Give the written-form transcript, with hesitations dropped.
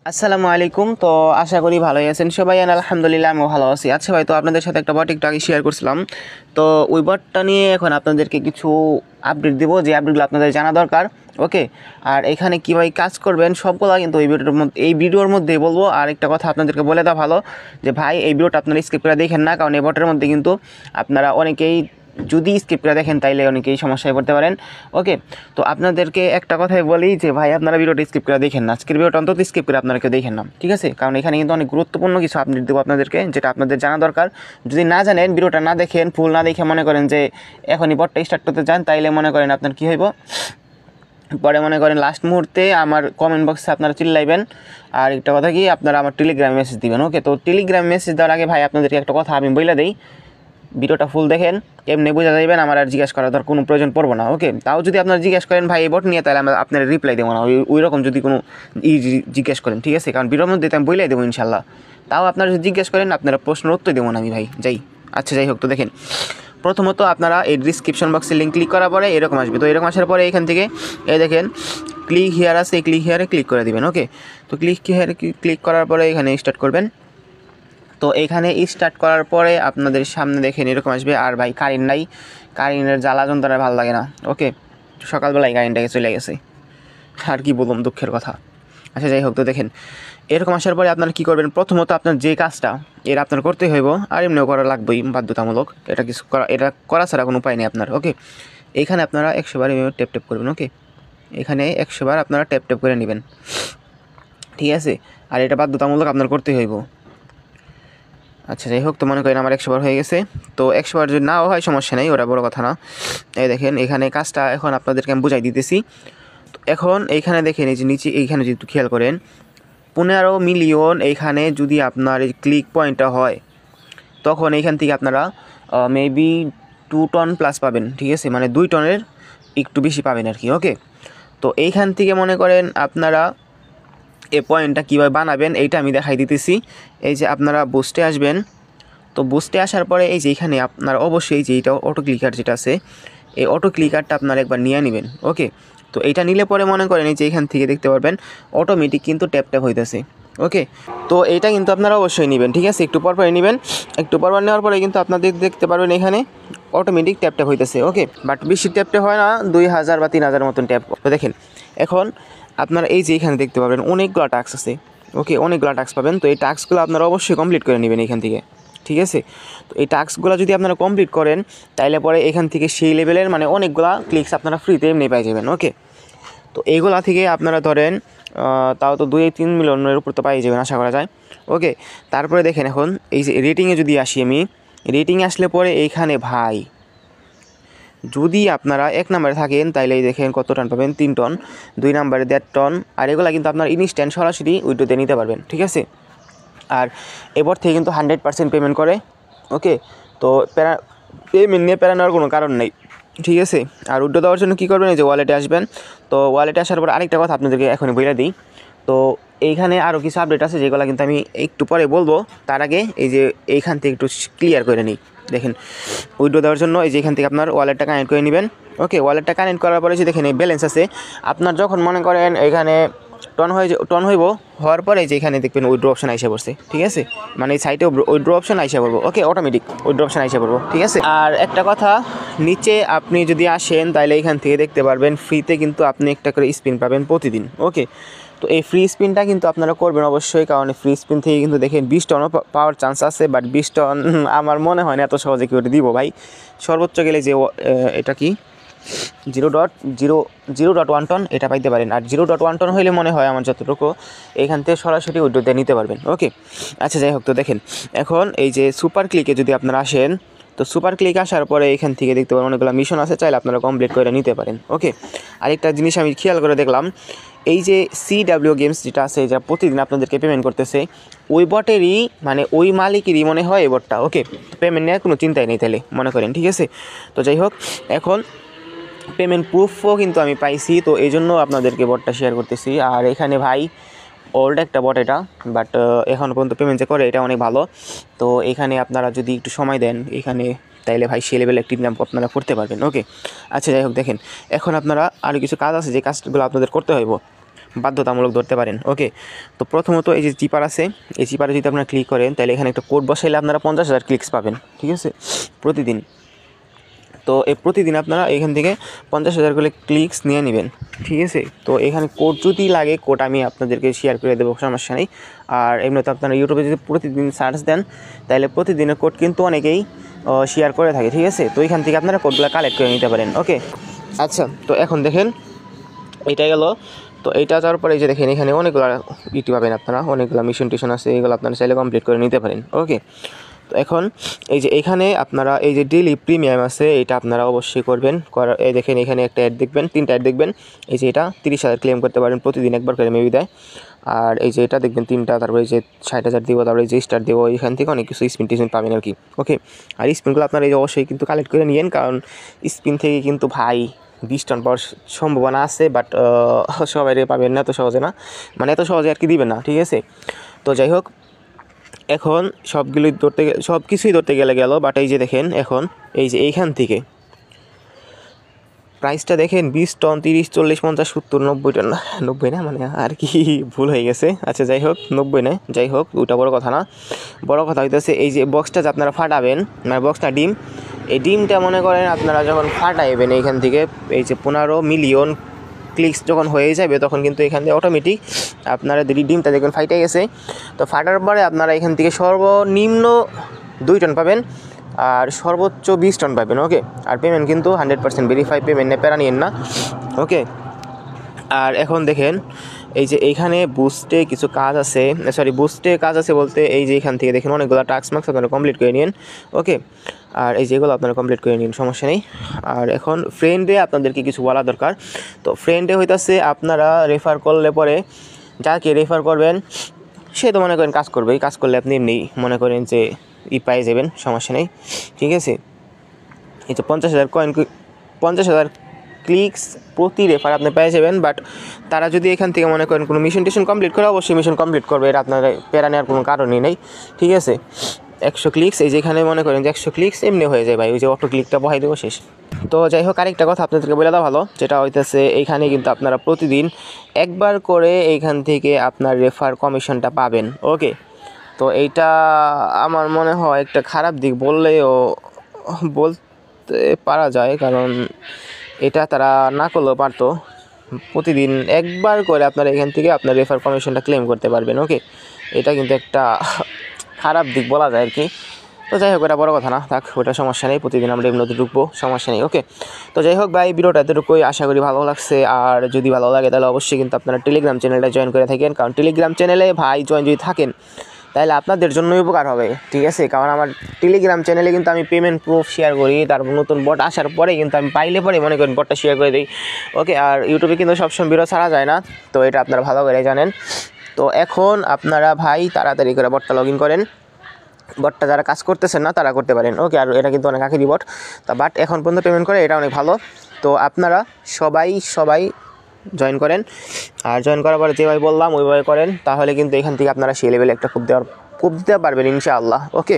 আসসালামু আলাইকুম। তো আশা করি ভালোই আছেন সবাই। আলহামদুলিল্লাহ আমিও ভালো আছি। আচ্ছা ভাই, তো আপনাদের সাথে একটা বট একটু আগে শেয়ার করছিলাম। তো ওই বটটা নিয়ে এখন আপনাদেরকে কিছু আপডেট দেবো, যে আপডেটগুলো আপনাদের জানা দরকার। ওকে, আর এখানে কীভাবে কাজ করবেন সবগুলো কিন্তু এই ভিডিওর মধ্যেই বলবো। আর একটা কথা আপনাদেরকে বলে দেওয়া ভালো যে ভাই, এই ভিডিওটা আপনারা স্কিপ করে দেখেন না, কারণ এই বটের মধ্যে কিন্তু আপনারা অনেকেই যদি স্কিপ করে দেখেন তাইলে অনেকেই সমস্যায় পড়তে পারেন। ওকে, তো আপনাদেরকে একটা কথাই বলি যে ভাই, আপনারা ভিডিওটা স্কিপ করে দেখেন না, আজকের ভিডিওটা অন্তত স্কিপ করে আপনারা কেউ দেখেন না, ঠিক আছে? কারণ এখানে কিন্তু অনেক গুরুত্বপূর্ণ কিছু আপডেট দেবো আপনাদেরকে, যেটা আপনাদের জানা দরকার। যদি না জানেন, ভিডিওটা না দেখেন, ফুল না দেখে মনে করেন যে এখনই বটটা স্টার্ট করতে চান, তাইলে মনে করেন আপনার কী হইব, পরে মনে করেন লাস্ট মুহূর্তে আমার কমেন্ট বক্সে আপনারা চিল্লাইবেন। আর একটা কথা কি, আপনারা আমার টেলিগ্রামে মেসেজ দিবেন। ওকে, তো টেলিগ্রামে মেসেজ দেওয়ার আগে ভাই আপনাদেরকে একটা কথা আমি বলে দিই, ভিডিওটা ফুল দেখেন, এমনি বোঝা যাবেন, আমার আর জিজ্ঞেস করার কোনো প্রয়োজন পড়বো না। ওকে, তাও যদি আপনারা জিজ্ঞেস করেন ভাই এই বট নিয়ে, তাহলে আমরা আপনার রিপ্লাই দেবো না, ওই রকম যদি কোনো জিজ্ঞেস করেন, ঠিক আছে? কারণ ভিডিওর মধ্যে আমি বলেই দেবো ইনশাল্লাহ। তাও আপনারা যদি জিজ্ঞেস করেন, আপনারা প্রশ্নের উত্তর দেবো না আমি ভাই, আচ্ছা যাই হোক, তো দেখেন, প্রথমত আপনারা এই ডিসক্রিপশন বক্সে লিঙ্ক ক্লিক করার পরে এরকম আসবে। তো এরকম আসার পরে এখান থেকে এই দেখেন ক্লিক হিয়ার আছে, এই ক্লিক হিয়ারে ক্লিক করে দিবেন। ওকে, তো ক্লিক হিয়ারে ক্লিক করার পরে এখানে স্টার্ট করবেন। তো এখানে স্টার্ট করার পরে আপনাদের সামনে দেখেন এরকম আসবে। আর ভাই কারেন্ট নাই, কারেন্টের জ্বালা যন্ত্রণা ভালো লাগে না। ওকে, সকালবেলায় কারেন্টটাকে চলে গেছে, আর কি বললাম, দুঃখের কথা। আচ্ছা যাই হোক, তো দেখেন এরকম আসার পরে আপনারা কী করবেন, প্রথমত আপনার যে কাজটা এর আপনার করতেই হইব, আর এমনিও করা লাগবেই বাধ্যতামূলক, এটা করা ছাড়া কোনো উপায় নেই আপনার। ওকে, এইখানে আপনারা 100 বার এভাবে ট্যাপ ট্যাপ করবেন। ওকে, এখানে 100 বার আপনারা ট্যাপ ট্যাপ করে নেবেন, ঠিক আছে? আর এটা বাধ্যতামূলক আপনার করতেই হইব। আচ্ছা যাই হোক, তো মনে করেন আমার 100 বার হয়ে গেছে। তো 100 বার যদি নাও হয় সমস্যা নেই, ওটা বড় কথা না। এই দেখেন এখানে কাজটা এখন আপনাদেরকে আমি বুঝাই দিতেছি। তো এখন এইখানে দেখেন এই যে নিচে এইখানে যদি একটু খেয়াল করেন, 15 মিলিয়ন এইখানে যদি আপনার এই ক্লিক পয়েন্টটা হয়, তখন এইখান থেকে আপনারা মেবি 2 টন প্লাস পাবেন, ঠিক আছে? মানে 2 টনের একটু বেশি পাবেন আর কি। ওকে, তো এইখান থেকে মনে করেন আপনারা এই পয়েন্টটা কীভাবে বানাবেন এইটা আমি দেখাই দিতেছি। এই যে আপনারা বুস্টে আসবেন, তো বুস্টে আসার পরে এই যে এখানে আপনার অবশ্যই যে এইটা অটো ক্লিকার যেটা আছে, এই অটো ক্লিকারটা আপনারা একবার নিয়ে নেবেন। ওকে, তো এইটা নিলে পরে মনে করেন এই যে এখান থেকে দেখতে পারবেন অটোমেটিক কিন্তু ট্যাপ ট্যাপ হইতেছে। ওকে, তো এইটা কিন্তু আপনারা অবশ্যই নেবেন, ঠিক আছে? একটু পরপরই নেবেন, একটু পরপর নেওয়ার পরে কিন্তু আপনাদের দেখতে পারবেন এখানে অটোমেটিক ট্যাপ ট্যাপ হইতেছে। ওকে, বাট বেশি ট্যাপ ট্যাপ হয় না, 2000 বা 3000 মতন ট্যাপ। তো দেখেন এখন আপনারা এই যে এখানে দেখতে পাবেন অনেকগুলো টাস্ক আছে। ওকে, অনেকগুলো টাস্ক পাবেন। তো এই টাস্কগুলো আপনারা অবশ্যই কমপ্লিট করে নেবেন এখান থেকে, ঠিক আছে? তো এই টাস্কগুলো যদি আপনারা কমপ্লিট করেন, তাইলে পরে এখান থেকে সেই লেভেলের মানে অনেকগুলো ক্লিকস আপনারা ফ্রিতে এমনি পেয়ে যাবেন। ওকে, তো এইগুলা থেকে আপনারা ধরেন তাও তো 2-3 মিলিয়নের উপর তো পাই যাবেন আশা করা যায়। ওকে, তারপরে দেখেন এখন এই যে রেটিংয়ে যদি আসি আমি, রেটিংয়ে আসলে পরে এইখানে ভাই যদি আপনারা 1 নম্বরে থাকেন তাইলে দেখেন কত টন পাবেন, 3 টন, 2 নম্বরে 1.5 টন। আর এগুলো কিন্তু আপনার ইনস্ট্যান্ট সরাসরি উইড্রোতে নিতে পারবেন, ঠিক আছে? আর এবার থেকে কিন্তু 100% পেমেন্ট করে। ওকে, তো পেমেন্ট নিয়ে প্যারা নেওয়ার কোনো কারণ নেই, ঠিক আছে? আর উইড্রো দেওয়ার জন্য কী করবেন, এই যে ওয়ালেটে আসবেন। তো ওয়ালেটে আসার পর আরেকটা কথা আপনাদেরকে এখনই বলে দিই, তো এইখানে আরও কিছু আপডেট আছে যেগুলো কিন্তু আমি একটু পরে বলবো। তার আগে এই যে এইখান থেকে একটু ক্লিয়ার করে নিই। দেখেন উইড্রো দেওয়ার জন্য এই যে এখান থেকে আপনার ওয়ালেটটা কানেক্ট করে নেবেন। ওকে, ওয়ালেটটা কানেক্ট করার পরে যে দেখেন এই ব্যালেন্স আছে আপনার, যখন মনে করেন এখানে টন হওয়ার পরে যে এখানে দেখবেন উইড্রো অপশন আইসা পড়ছে, ঠিক আছে? মানে এই সাইটে উইড্রো অপশন আইসা পড়বো। ওকে, অটোমেটিক উইড্রো অপশন আইসা পড়বো, ঠিক আছে? আর একটা কথা, নিচে আপনি যদি আসেন তাহলে এখান থেকে দেখতে পারবেন ফ্রিতে কিন্তু আপনি একটা করে স্পিন পাবেন প্রতিদিন। ওকে, তো এই ফ্রি স্পিনটা কিন্তু আপনারা করবেন অবশ্যই, কারণ ফ্রি স্পিন থেকে কিন্তু দেখেন 20 টনও পাওয়ার চান্স আছে। বাট 20 টন আমার মনে হয় না এত সহজে কেউ দিব ভাই। সর্বোচ্চ গেলে যে এটা কি 0.1 টন এটা পাইতে পারেন। আর 0.1 টন হইলে মনে হয় আমার যতটুকু এখান থেকে সরাসরি উইড্রোতে নিতে পারবেন। ওকে, আচ্ছা যাই হোক, তো দেখেন এখন এই যে সুপার ক্লিকে যদি আপনারা আসেন, তো সুপার ক্লিক আসার পরে এখান থেকে দেখতে পারেন অনেকগুলো মিশন আছে, চাইলে আপনারা কমপ্লিট করে নিতে পারেন। ওকে, আরেকটা জিনিস আমি খেয়াল করে দেখলাম, এই যে CW গেমস যেটা আছে, যা প্রতিদিন আপনাদেরকে পেমেন্ট করতেছে, ওই বটেরই মানে ওই মালিকেরই মনে হয় এই বটটা। ওকে, পেমেন্ট নেওয়ার কোনো চিন্তাই নেই তাহলে মনে করেন, ঠিক আছে? তো যাই হোক, এখন পেমেন্ট প্রুফও কিন্তু আমি পাইছি, তো এই জন্য আপনাদেরকে বটটা শেয়ার করতেছি। আর এখানে ভাই ওল্ড একটা বট এটা, বাট এখন পর্যন্ত পেমেন্ট যে করে এটা অনেক ভালো। তো এখানে আপনারা যদি একটু সময় দেন এখানে, তাইলে ভাই সে লেভেলে একটি নাম আপনারা করতে পারবেন। ওকে, আচ্ছা যাই হোক, দেখেন এখন আপনারা আরও কিছু কাজ আছে, যে কাজগুলো আপনাদের করতে হইব। বাধ্যতামূলক ধরতে পারেন। ওকে, তো প্রথমত এই যে চিপার আছে, এই চিপারে যদি আপনারা ক্লিক করেন তাহলে এখানে একটা কোড বসাইলে আপনারা 50,000 ক্লিকস পাবেন, ঠিক আছে, প্রতিদিন। তো এই প্রতিদিন আপনারা এখান থেকে 50,000 করে ক্লিকস নিয়ে নেবেন, ঠিক আছে। তো এখানে কোড যদি লাগে কোড আমি আপনাদেরকে শেয়ার করে দেবো, সমস্যা নেই। আর এমনিতে আপনারা ইউটিউবে যদি প্রতিদিন সার্চ দেন তাহলে প্রতিদিনের কোড কিন্তু অনেকেই শেয়ার করে থাকে, ঠিক আছে। তো এখান থেকে আপনারা কোডগুলো কালেক্ট করে নিতে পারেন। ওকে, আচ্ছা, তো এখন দেখেন এটা গেল। তো এইটা যাওয়ার পরে এই যে দেখেন এখানে অনেকগুলো ইটি পাবেন আপনারা, অনেকগুলো মিশন টিশন আছে, এগুলো আপনারা চাইলে কমপ্লিট করে নিতে পারেন। ওকে, তো এখন এই যে এখানে আপনারা এই যে ডেইলি প্রিমিয়াম আছে এটা আপনারা অবশ্যই করবেন। এই দেখেন এখানে একটা অ্যাড দেখবেন, 3টা অ্যাড দেখবেন। এই যে এটা 30,000 ক্লেম করতে পারেন প্রতিদিন একবার করে মেবি দেয়। আর এই যে এটা দেখবেন 3টা, তারপরে এই যে 60,000 দিব, তারপরে এই যে স্টার দেবো, এখান থেকে অনেক কিছু স্পিন টিস্পিন পাবেন আর কি। ওকে, আর স্পিনগুলো আপনারা এই যে অবশ্যই কিন্তু কালেক্ট করে নিয়েন, কারণ স্পিন থেকে কিন্তু ভাই 20 টন পাওয়ার সম্ভাবনা আছে, বাট সবাই পাবেন না এত সহজে, না মানে এত সহজে আর কি দিবেন না, ঠিক আছে। তো যাই হোক, এখন সব কিছুই ধরতে গেলে গেল, বাট এই যে দেখেন এখন এই যে এইখান থেকে প্রাইসটা দেখেন 20 টন, 30, 40, 50, 70, 90 টন, 90 না, মানে আর কি ভুল হয়ে গেছে। আচ্ছা যাই হোক, 90 না, যাই হোক ওইটা বড় কথা না। বড় কথা হইতেছে এই যে বক্সটা যে আপনারা ফাটাবেন, মানে বক্সটা ডিম, এই ডিমটা মনে করেন আপনারা যখন ফাটাইবেন এইখান থেকে এই যে 15 মিলিয়ন ক্লিকস যখন হয়ে যাবে তখন কিন্তু এখান থেকে অটোমেটিক আপনারা ডিমটা দেখবেন ফাইটে গেছে। তো ফাটার পরে আপনারা এখান থেকে সর্বনিম্ন 2 টন পাবেন আর সর্বোচ্চ 20 টন পাবেন। ওকে, আর পেমেন্ট কিন্তু 100% ভেরিফাই পেমেন্ট, প্যারা নিয়েন না। ওকে, আর এখন দেখেন এই যে এইখানে বুস্টে কিছু কাজ আছে, বুস্টে কাজ আছে বলতে এই যে এখান থেকে দেখেন অনেকগুলো টাস্ক মার্কস আপনারা কমপ্লিট করে নিন। ওকে, আর এই যেগুলো আপনারা কমপ্লিট করে নিন, সমস্যা নেই। আর এখন ফ্রেন্ডে আপনাদেরকে কিছু বলা দরকার। তো ফ্রেন্ডে হইতাছে আপনারা রেফার করলে পরে যাকে রেফার করবেন সে তো মনে করেন কাজ করবেই, কাজ করলে আপনি এমনি মনে করেন যে পাই যাবেন, সমস্যা নেই, ঠিক আছে। এই যে 50,000 ক্লিকস প্রতি রেফার আপনি পেয়ে যাবেন। বাট তারা যদি এখান থেকে মনে করেন কোনো মিশন টিশন কমপ্লিট করে, অবশ্যই মিশন কমপ্লিট করবে, এটা আপনার প্যারা নেওয়ার কোনো কারণই নেই, ঠিক আছে। 100 ক্লিকস এই যেখানে মনে করেন যে 100 ক্লিকস এমনি হয়ে যায় ভাই, ওই যে অটো ক্লিকটা বহাই দেবো, শেষ। তো যাই হোক, আরেকটা কথা আপনাদেরকে বলে দেওয়া ভালো, যেটা হইতেছে এইখানে কিন্তু আপনারা প্রতিদিন একবার করে এইখান থেকে আপনার রেফার কমিশনটা পাবেন। ওকে, তো এইটা আমার মনে হয় একটা খারাপ দিক বললেও বলতে পারা যায়, কারণ এটা তারা না করলেও পারতো। প্রতিদিন একবার করে আপনারা এখান থেকে আপনার রেফার কমিশনটা ক্লেম করতে পারবেন। ওকে, এটা কিন্তু একটা খারাপ দিক বলা যায় আর কি। তো যাই হোক, ওটা বড় কথা না, থাক, ওটা সমস্যা নেই, প্রতিদিন আমরা এমনিতে ঢুকবো, সমস্যা নেই। ওকে, তো যাই হোক ভাই, ভিডিওটা এতটুকুই, আশা করি ভালো লাগছে। আর যদি ভালো লাগে তাহলে অবশ্যই কিন্তু আপনারা টেলিগ্রাম চ্যানেলটা জয়েন করে থাকেন, কারণ টেলিগ্রাম চ্যানেলে ভাই জয়েন যদি থাকেন তাহলে আপনাদের জন্যই উপকার হবে, ঠিক আছে। কারণ আমার টেলিগ্রাম চ্যানেলে কিন্তু আমি পেমেন্ট প্রুফ শেয়ার করি, তারপর নতুন বট আসার পরে কিন্তু আমি পাইলে পরে মনে করেন বটটা শেয়ার করে দিই। ওকে, আর ইউটিউবে কিন্তু সবসময় ভিডিও ছাড়া যায় না, তো এটা আপনারা ভালো করে জানেন। তো এখন আপনারা ভাই তাড়াতাড়ি করে বটটা লগ ইন করেন, বটটা যারা কাজ করতেছেন না তারা করতে পারেন। ওকে, আর এটা কিন্তু অনেক আখেরি বট, তা বাট এখন পর্যন্ত পেমেন্ট করে, এটা অনেক ভালো। তো আপনারা সবাই জয়েন করেন, আর জয়েন করার পরে যেভাবে বললাম ওইভাবে করেন, তাহলে কিন্তু এখান থেকে আপনারা সেই লেভেলে একটা কূপ দিতে পারবেন ইনশাআল্লাহ। ওকে।